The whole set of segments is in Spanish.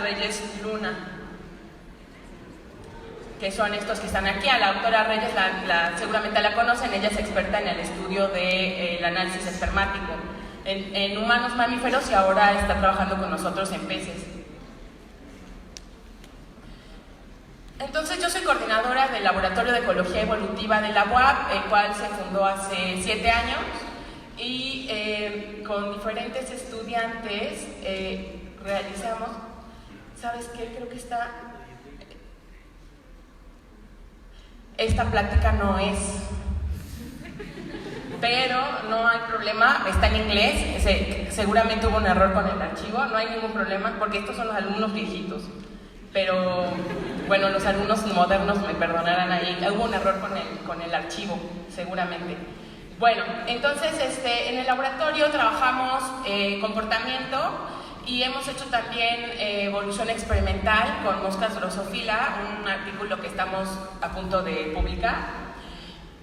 Reyes Luna, que son estos que están aquí. A la doctora Reyes seguramente la conocen, ella es experta en el estudio del análisis espermático en humanos mamíferos y ahora está trabajando con nosotros en peces. Entonces yo soy coordinadora del Laboratorio de Ecología Evolutiva de la UAP, el cual se fundó hace 7 años y con diferentes estudiantes realizamos, ¿sabes qué? Creo que esta plática no es, pero no hay problema, está en inglés, seguramente hubo un error con el archivo, no hay ningún problema porque estos son los alumnos viejitos, pero bueno, los alumnos modernos me perdonarán ahí, hubo un error con el archivo, seguramente. Bueno, entonces en el laboratorio trabajamos comportamiento y hemos hecho también evolución experimental con moscas Drosophila, un artículo que estamos a punto de publicar.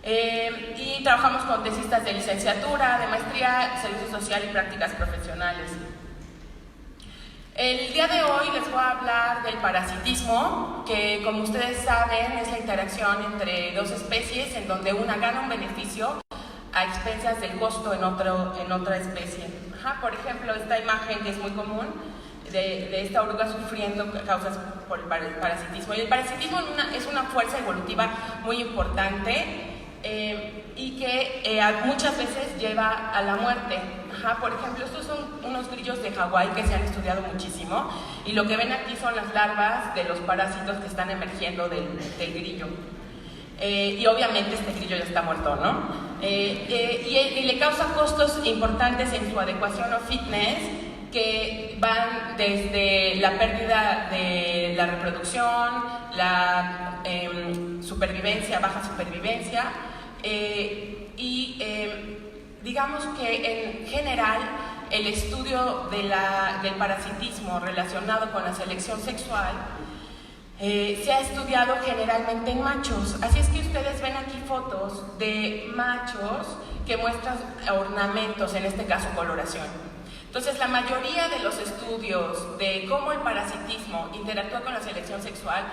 Y trabajamos con tesistas de licenciatura, de maestría, servicio social y prácticas profesionales. El día de hoy les voy a hablar del parasitismo, que como ustedes saben es la interacción entre dos especies en donde una gana un beneficio a expensas del costo en otra especie. Por ejemplo, esta imagen que es muy común de esta oruga sufriendo causas por el parasitismo. Y el parasitismo es una fuerza evolutiva muy importante y que muchas veces lleva a la muerte. Por ejemplo, estos son unos grillos de Hawái que se han estudiado muchísimo y lo que ven aquí son las larvas de los parásitos que están emergiendo del grillo. Y obviamente este grillo ya está muerto, ¿no? Y le causa costos importantes en su adecuación o fitness, que van desde la pérdida de la reproducción, la supervivencia, baja supervivencia, digamos que en general el estudio del parasitismo relacionado con la selección sexual se ha estudiado generalmente en machos, así es que ustedes ven aquí fotos de machos que muestran ornamentos, en este caso coloración. Entonces la mayoría de los estudios de cómo el parasitismo interactúa con la selección sexual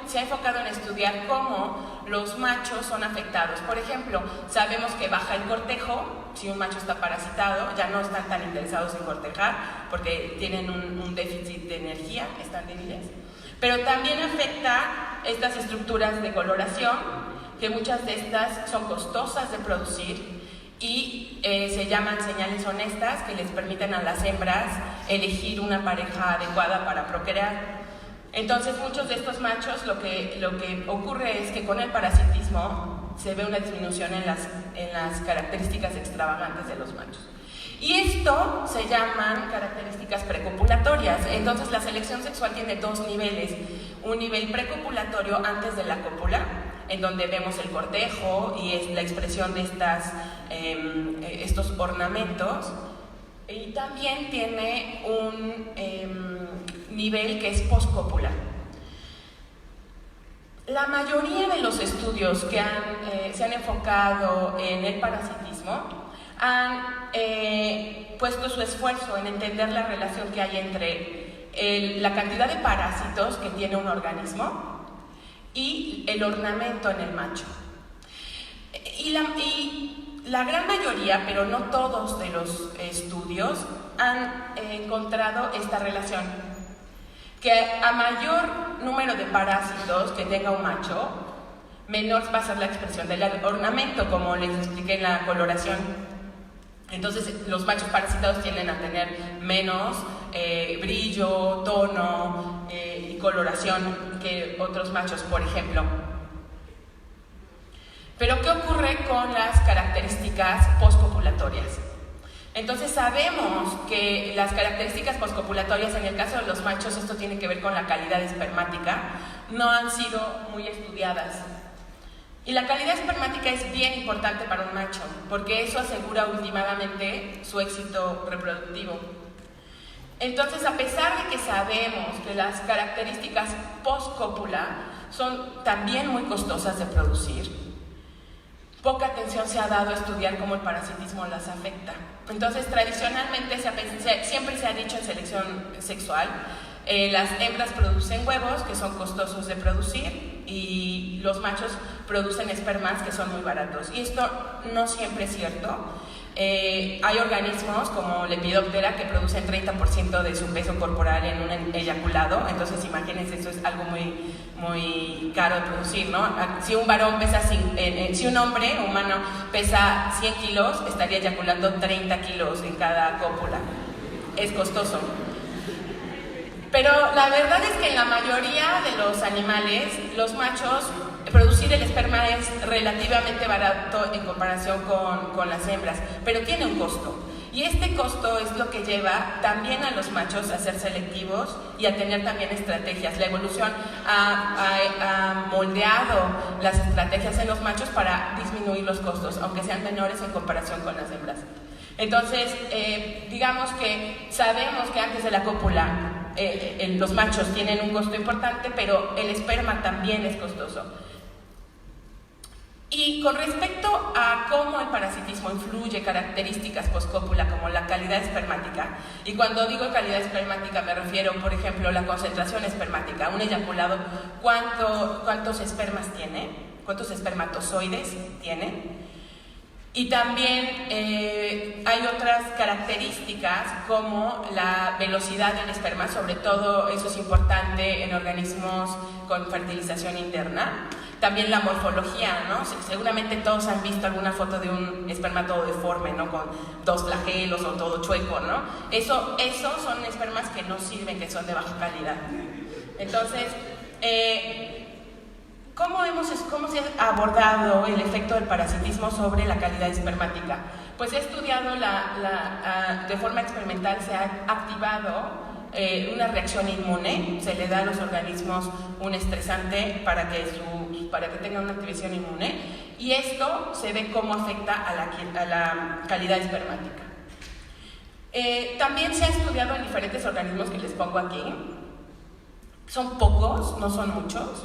se ha enfocado en estudiar cómo los machos son afectados. Por ejemplo, sabemos que baja el cortejo, si un macho está parasitado, ya no están tan interesados en cortejar porque tienen un déficit de energía, están débiles. Pero también afecta estas estructuras de coloración, que muchas de estas son costosas de producir y se llaman señales honestas que les permiten a las hembras elegir una pareja adecuada para procrear. Entonces muchos de estos machos lo que ocurre es que con el parasitismo se ve una disminución en las características extravagantes de los machos. Y esto se llaman características precopulatorias. Entonces la selección sexual tiene dos niveles. Un nivel precopulatorio antes de la cópula, en donde vemos el cortejo y es la expresión de estos ornamentos. Y también tiene un nivel que es poscópula. La mayoría de los estudios que se han enfocado en el parasitismo han puesto su esfuerzo en entender la relación que hay entre la cantidad de parásitos que tiene un organismo y el ornamento en el macho. Y la gran mayoría, pero no todos de los estudios, han encontrado esta relación, que a mayor número de parásitos que tenga un macho, menor va a ser la expresión del ornamento, como les expliqué en la coloración. Entonces los machos parasitados tienden a tener menos brillo, tono y coloración que otros machos, por ejemplo. Pero ¿qué ocurre con las características poscopulatorias? Entonces sabemos que las características poscopulatorias, en el caso de los machos, esto tiene que ver con la calidad espermática, no han sido muy estudiadas. Y la calidad espermática es bien importante para un macho, porque eso asegura últimamente su éxito reproductivo. Entonces, a pesar de que sabemos que las características post-cópula son también muy costosas de producir, poca atención se ha dado a estudiar cómo el parasitismo las afecta. Entonces, tradicionalmente, siempre se ha dicho en selección sexual, Las hembras producen huevos, que son costosos de producir, y los machos producen espermas, que son muy baratos. Y esto no siempre es cierto. Hay organismos como Lepidoptera que producen 30% de su peso corporal en un eyaculado, entonces imagínense, eso es algo muy caro de producir, ¿no? Si un varón pesa, si un hombre humano pesa 100 kilos, estaría eyaculando 30 kilos en cada cópula. Es costoso. Pero la verdad es que en la mayoría de los animales, los machos, producir el esperma es relativamente barato en comparación con las hembras, pero tiene un costo. Y este costo es lo que lleva también a los machos a ser selectivos y a tener también estrategias. La evolución ha moldeado las estrategias en los machos para disminuir los costos, aunque sean menores en comparación con las hembras. Entonces, digamos que sabemos que antes de la cópula los machos tienen un costo importante, pero el esperma también es costoso. Y con respecto a cómo el parasitismo influye características postcópula como la calidad espermática, y cuando digo calidad espermática me refiero, por ejemplo, a la concentración espermática. Un eyaculado, ¿cuántos espermas tiene? ¿Cuántos espermatozoides tiene? Y también hay otras características como la velocidad del esperma, sobre todo eso es importante en organismos con fertilización interna. También la morfología, ¿no? Seguramente todos han visto alguna foto de un esperma todo deforme, ¿no? Con 2 flagelos o todo chueco, ¿no? Eso son espermas que no sirven, que son de baja calidad. Entonces, ¿cómo se ha abordado el efecto del parasitismo sobre la calidad espermática? Pues he estudiado de forma experimental, se ha activado una reacción inmune, se le da a los organismos un estresante para que tengan una activación inmune, y esto se ve cómo afecta a la calidad espermática. También se ha estudiado en diferentes organismos que les pongo aquí. Son pocos, no son muchos.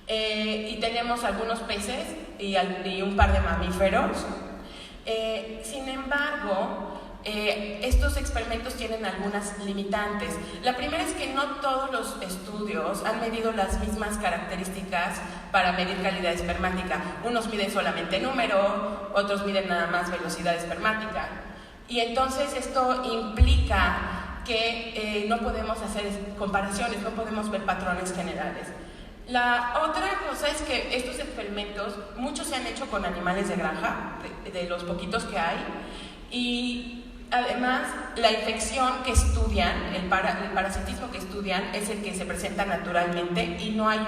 Y tenemos algunos peces y un par de mamíferos. Sin embargo, estos experimentos tienen algunas limitantes. La primera es que no todos los estudios han medido las mismas características para medir calidad espermática. Unos miden solamente número, otros miden nada más velocidad espermática. Y entonces esto implica que no podemos hacer comparaciones, no podemos ver patrones generales. La otra cosa es que estos experimentos, muchos se han hecho con animales de granja, de los poquitos que hay, y además la infección que estudian, el parasitismo que estudian es el que se presenta naturalmente y no hay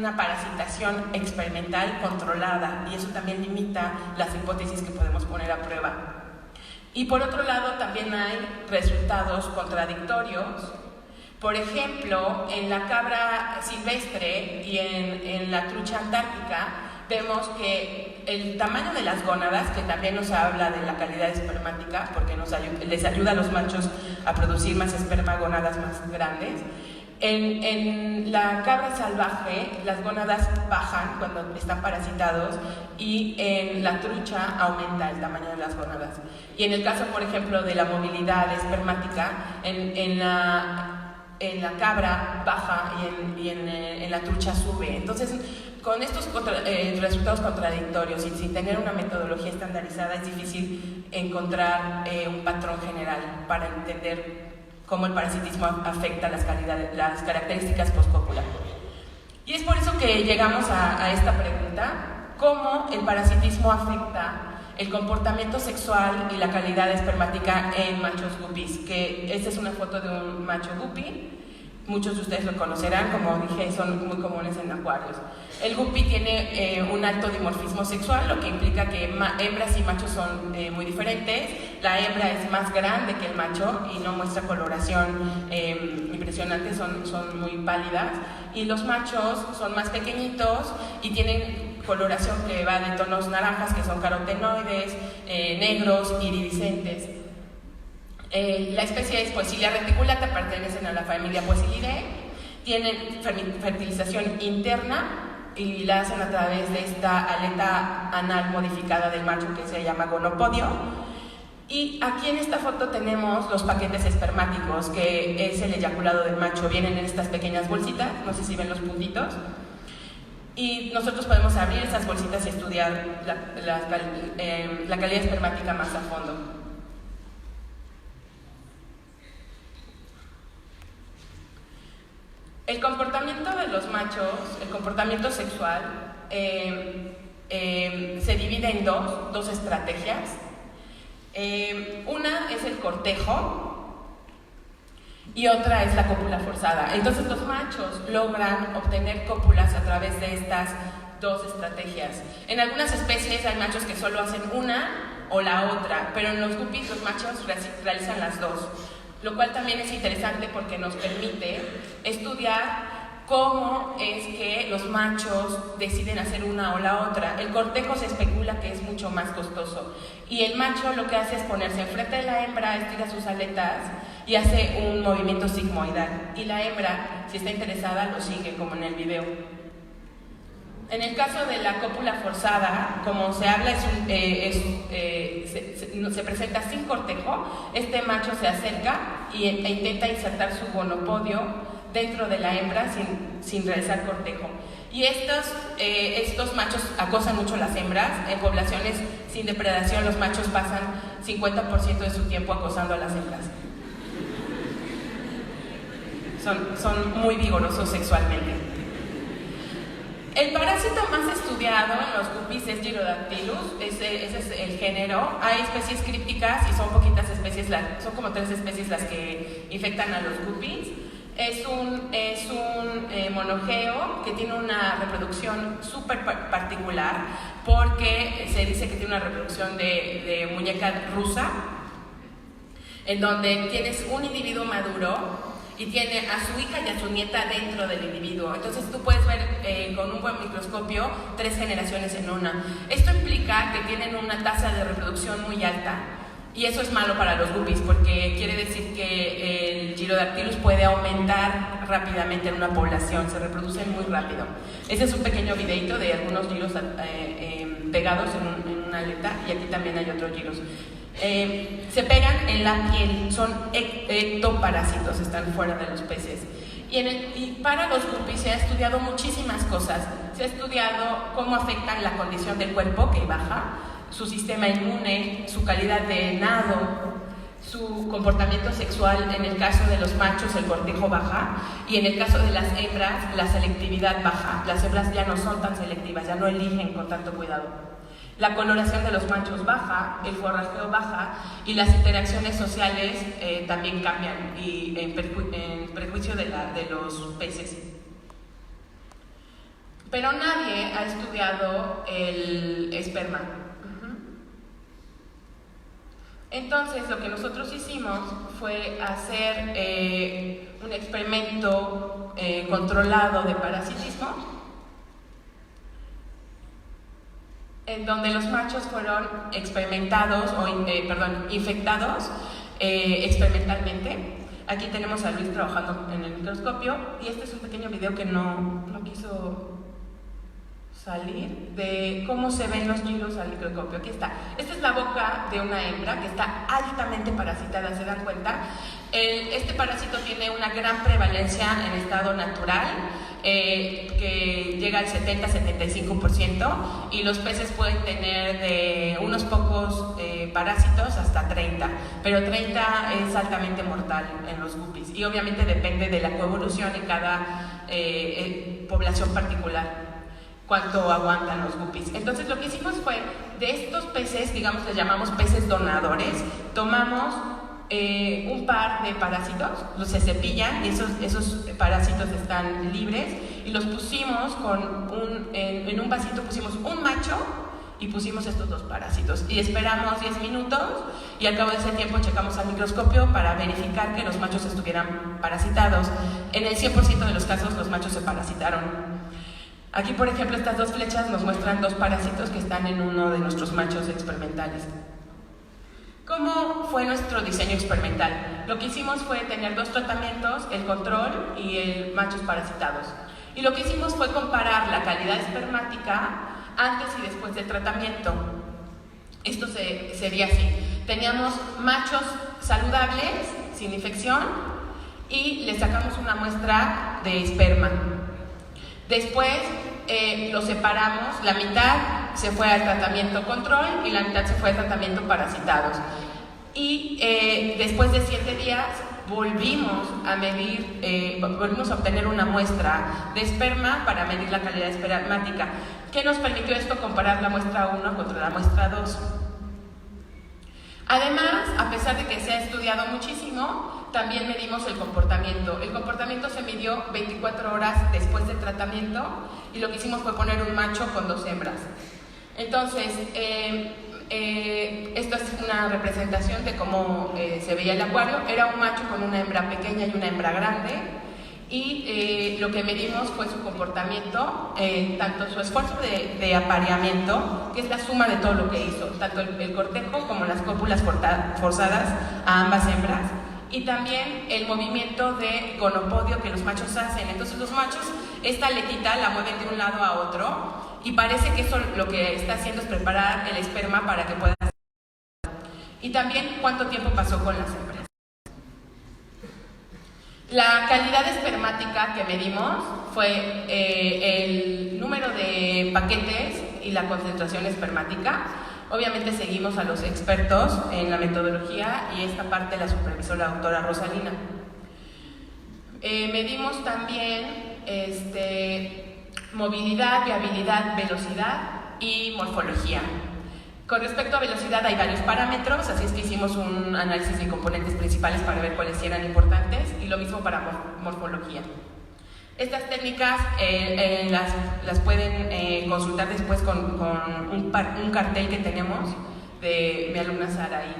una parasitación experimental controlada, y eso también limita las hipótesis que podemos poner a prueba. Y por otro lado también hay resultados contradictorios. Por ejemplo, en la cabra silvestre y en la trucha antártica vemos que el tamaño de las gónadas, que también nos habla de la calidad espermática, porque les ayuda a los machos a producir más esperma, gónadas más grandes. En la cabra salvaje, las gónadas bajan cuando están parasitados, y en la trucha aumenta el tamaño de las gónadas. Y en el caso, por ejemplo, de la movilidad espermática, en la cabra baja y en la trucha sube. Entonces, con estos resultados contradictorios y sin tener una metodología estandarizada, es difícil encontrar un patrón general para entender cómo el parasitismo afecta las características postcópula. Y es por eso que llegamos a esta pregunta: ¿cómo el parasitismo afecta el comportamiento sexual y la calidad espermática en machos guppies? Que esta es una foto de un macho guppy. Muchos de ustedes lo conocerán, como dije, son muy comunes en acuarios. El guppy tiene un alto dimorfismo sexual, lo que implica que hembras y machos son muy diferentes. La hembra es más grande que el macho y no muestra coloración impresionante, son muy pálidas. Y los machos son más pequeñitos y tienen coloración que va de tonos naranjas, que son carotenoides, negros, iridiscentes. La especie es Poecilia reticulata, pertenecen a la familia Poecilidae, tienen fertilización interna y la hacen a través de esta aleta anal modificada del macho que se llama gonopodio. Y aquí en esta foto tenemos los paquetes espermáticos, que es el eyaculado del macho. Vienen en estas pequeñas bolsitas, no sé si ven los puntitos. Y nosotros podemos abrir esas bolsitas y estudiar la calidad espermática más a fondo. El comportamiento de los machos, el comportamiento sexual, se divide en dos estrategias. Una es el cortejo y otra es la cópula forzada. Entonces los machos logran obtener cópulas a través de estas dos estrategias. En algunas especies hay machos que solo hacen una o la otra, pero en los guppies los machos realizan las dos, lo cual también es interesante porque nos permite estudiar cómo es que los machos deciden hacer una o la otra. El cortejo se especula que es mucho más costoso y el macho lo que hace es ponerse enfrente de la hembra, estira sus aletas y hace un movimiento sigmoidal, y la hembra, si está interesada, lo sigue, como en el video. En el caso de la cópula forzada, como se habla, se presenta sin cortejo. Este macho se acerca e intenta insertar su gonopodio dentro de la hembra sin realizar cortejo. Y estos machos acosan mucho a las hembras. En poblaciones sin depredación, los machos pasan 50% de su tiempo acosando a las hembras. Son muy vigorosos sexualmente. El parásito más estudiado en los guppies es Gyrodactylus. Ese es el género. Hay especies crípticas y son poquitas especies, son como 3 especies las que infectan a los guppies. Es un monogeo que tiene una reproducción súper particular, porque se dice que tiene una reproducción de muñeca rusa, en donde tienes un individuo maduro y tiene a su hija y a su nieta dentro del individuo. Entonces tú puedes ver con un buen microscopio 3 generaciones en una. Esto implica que tienen una tasa de reproducción muy alta, y eso es malo para los guppies porque quiere decir que el Gyrodactylus puede aumentar rápidamente en una población, se reproducen muy rápido. Este es un pequeño videito de algunos gyros pegados en una aleta, y aquí también hay otros gyros. Se pegan en la piel, son ectoparásitos, están fuera de los peces. Y para los guppies se ha estudiado muchísimas cosas. Se ha estudiado cómo afectan la condición del cuerpo, que baja, su sistema inmune, su calidad de nado, su comportamiento sexual. En el caso de los machos el cortejo baja, y en el caso de las hembras la selectividad baja. Las hembras ya no son tan selectivas, ya no eligen con tanto cuidado. La coloración de los machos baja, el forrajeo baja, y las interacciones sociales también cambian, y en perjuicio de los peces. Pero nadie ha estudiado el esperma. Entonces lo que nosotros hicimos fue hacer un experimento controlado de parasitismo, en donde los machos fueron experimentados, infectados experimentalmente. Aquí tenemos a Luis trabajando en el microscopio, y este es un pequeño video que no quiso salir, de cómo se ven los gyros al microscopio. Aquí está. Esta es la boca de una hembra que está altamente parasitada, ¿se dan cuenta? Este parásito tiene una gran prevalencia en estado natural, que llega al 70-75%, y los peces pueden tener de unos pocos parásitos hasta 30, pero 30 es altamente mortal en los guppies, y obviamente depende de la coevolución en cada población particular cuánto aguantan los guppies. Entonces lo que hicimos fue, de estos peces, digamos, les llamamos peces donadores, tomamos un par de parásitos, los se cepillan, y esos parásitos están libres, y los pusimos en un vasito, pusimos un macho y pusimos estos 2 parásitos, y esperamos 10 minutos, y al cabo de ese tiempo checamos al microscopio para verificar que los machos estuvieran parasitados. En el 100% de los casos los machos se parasitaron. Aquí, por ejemplo, estas 2 flechas nos muestran 2 parásitos que están en uno de nuestros machos experimentales. ¿Cómo fue nuestro diseño experimental? Lo que hicimos fue tener 2 tratamientos, el control y el machos parasitados. Y lo que hicimos fue comparar la calidad espermática antes y después del tratamiento. Esto sería así. Teníamos machos saludables, sin infección, y les sacamos una muestra de esperma. Después los separamos, la mitad se fue al tratamiento control y la mitad se fue al tratamiento parasitados. Y después de 7 días volvimos a medir, volvimos a obtener una muestra de esperma para medir la calidad espermática. ¿Qué nos permitió esto? Comparar la muestra 1 contra la muestra 2. Además, a pesar de que se ha estudiado muchísimo, también medimos el comportamiento. El comportamiento se midió 24 horas después del tratamiento y lo que hicimos fue poner un macho con 2 hembras. Entonces, esta es una representación de cómo se veía el acuario. Era un macho con una hembra pequeña y una hembra grande, y lo que medimos fue su comportamiento, tanto su esfuerzo de apareamiento, que es la suma de todo lo que hizo, tanto el cortejo como las cópulas forzadas a ambas hembras, y también el movimiento de gonopodio que los machos hacen. Entonces los machos, esta aletita la mueven de un lado a otro, y parece que eso lo que está haciendo es preparar el esperma para que pueda ser. Y también cuánto tiempo pasó con las hembras. La calidad espermática que medimos fue el número de paquetes y la concentración espermática. Obviamente seguimos a los expertos en la metodología y esta parte la supervisó la doctora Rosalina. Medimos también movilidad, viabilidad, velocidad y morfología. Con respecto a velocidad hay varios parámetros, así es que hicimos un análisis de componentes principales para ver cuáles eran importantes, y lo mismo para morfología. Estas técnicas las pueden consultar después con un cartel que tenemos de mi alumna Sara ahí.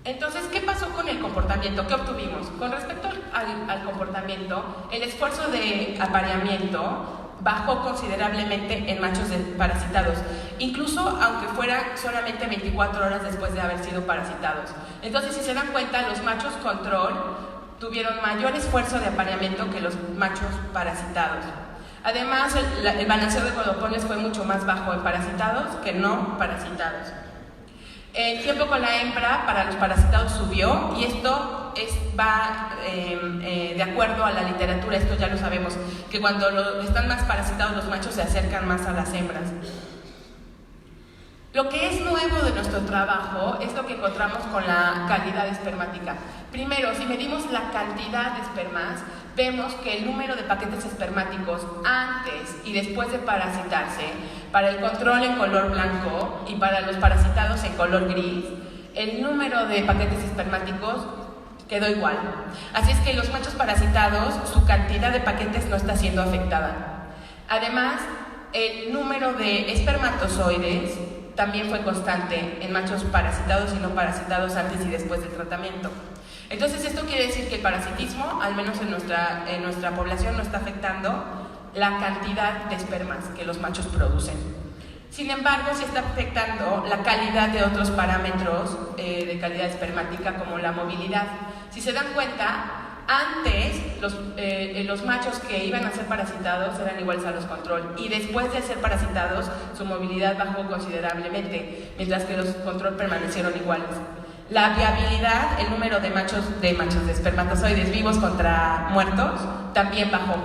Entonces, ¿qué pasó con el comportamiento? ¿Qué obtuvimos? Con respecto al comportamiento, el esfuerzo de apareamiento bajó considerablemente en machos parasitados, incluso aunque fuera solamente 24 horas después de haber sido parasitados. Entonces, si se dan cuenta, los machos control tuvieron mayor esfuerzo de apareamiento que los machos parasitados. Además, el balanceo de gonopones fue mucho más bajo en parasitados que no parasitados. El tiempo con la hembra para los parasitados subió, y esto va de acuerdo a la literatura. Esto ya lo sabemos, que cuando están más parasitados los machos se acercan más a las hembras. Lo que es nuevo de nuestro trabajo es lo que encontramos con la calidad espermática. Primero, si medimos la cantidad de espermas, vemos que el número de paquetes espermáticos antes y después de parasitarse, para el control en color blanco y para los parasitados en color gris, el número de paquetes espermáticos quedó igual. Así es que los machos parasitados, su cantidad de paquetes no está siendo afectada. Además, el número de espermatozoides también fue constante en machos parasitados y no parasitados antes y después del tratamiento. Entonces, esto quiere decir que el parasitismo, al menos en nuestra población, no está afectando la cantidad de espermas que los machos producen. Sin embargo, sí está afectando la calidad de otros parámetros de calidad espermática, como la movilidad. Si se dan cuenta, antes los machos que iban a ser parasitados eran iguales a los control, y después de ser parasitados su movilidad bajó considerablemente, mientras que los control permanecieron iguales. La viabilidad, el número de machos de espermatozoides vivos contra muertos, también bajó.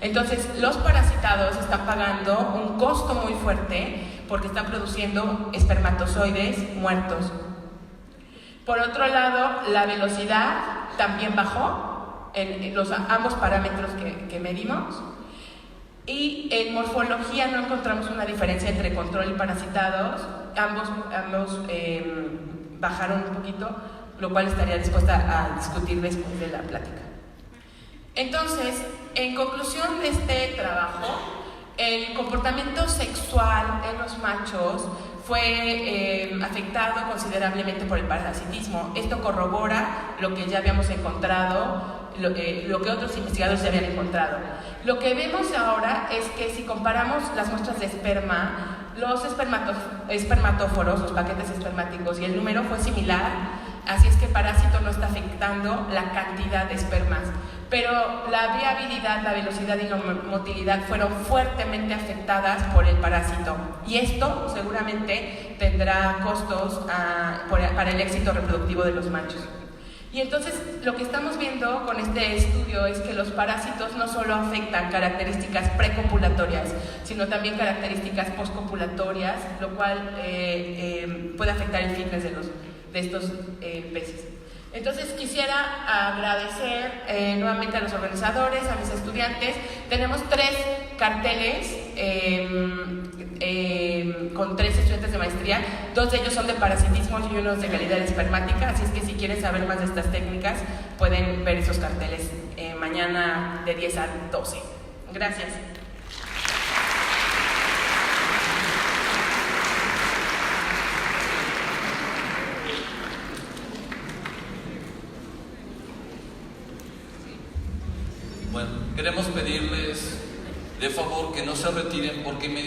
Entonces, los parasitados están pagando un costo muy fuerte porque están produciendo espermatozoides muertos. Por otro lado, la velocidad también bajó en ambos parámetros que medimos. Y en morfología no encontramos una diferencia entre control y parasitados. Ambos bajaron un poquito, lo cual estaría dispuesta a discutir después de la plática. Entonces, en conclusión de este trabajo, el comportamiento sexual en los machos fue afectado considerablemente por el parasitismo. Esto corrobora lo que ya habíamos encontrado, lo que otros investigadores ya habían encontrado. Lo que vemos ahora es que si comparamos las muestras de esperma, los espermatóforos, los paquetes espermáticos y el número fue similar así es que el parásito no está afectando la cantidad de espermas. Pero la viabilidad, la velocidad y la motilidad fueron fuertemente afectadas por el parásito. Y esto seguramente tendrá costos para el éxito reproductivo de los machos. Y entonces lo que estamos viendo con este estudio es que los parásitos no solo afectan características precopulatorias, sino también características postcopulatorias, lo cual puede afectar el fitness de estos peces. Entonces quisiera agradecer nuevamente a los organizadores, a mis estudiantes. Tenemos 3 carteles con 3 estudiantes de maestría, 2 de ellos son de parasitismo y uno es de calidad espermática, así es que si quieren saber más de estas técnicas pueden ver esos carteles mañana de 10 a 12. Gracias. Bueno, queremos pedirles de favor que no se retiren porque inmediatamente